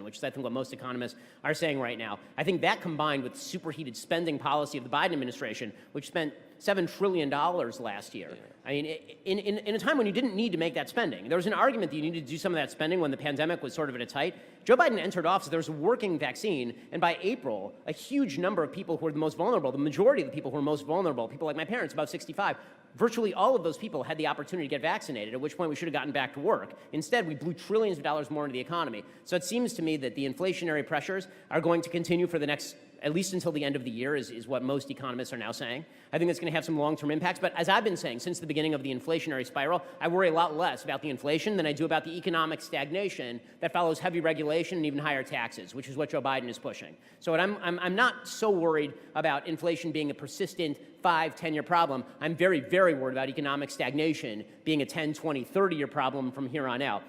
which is I think what most economists are saying right now. I think that combined with superheated spending policy of the Biden administration, which spent $7 trillion last year. I mean, in a time when you didn't need to make that spending. There was an argument that you needed to do some of that spending when the pandemic was sort of at its height. Joe Biden entered office, there was a working vaccine, and by April, a huge number of people who were the most vulnerable, the majority of the people who were most vulnerable, people like my parents, about 65, virtually all of those people had the opportunity to get vaccinated, at which point we should have gotten back to work. Instead, we blew trillions of dollars more into the economy. So it seems to me that the inflationary pressures are going to continue for the next, at least until the end of the year, is what most economists are now saying. I think it's going to have some long-term impacts. But as I've been saying since the beginning of the inflationary spiral, I worry a lot less about the inflation than I do about the economic stagnation that follows heavy regulation and even higher taxes, which is what Joe Biden is pushing. So I'm not so worried about inflation being a persistent 5, 10-year problem. I'm very, very worried about economic stagnation being a 10, 20, 30-year problem from here on out.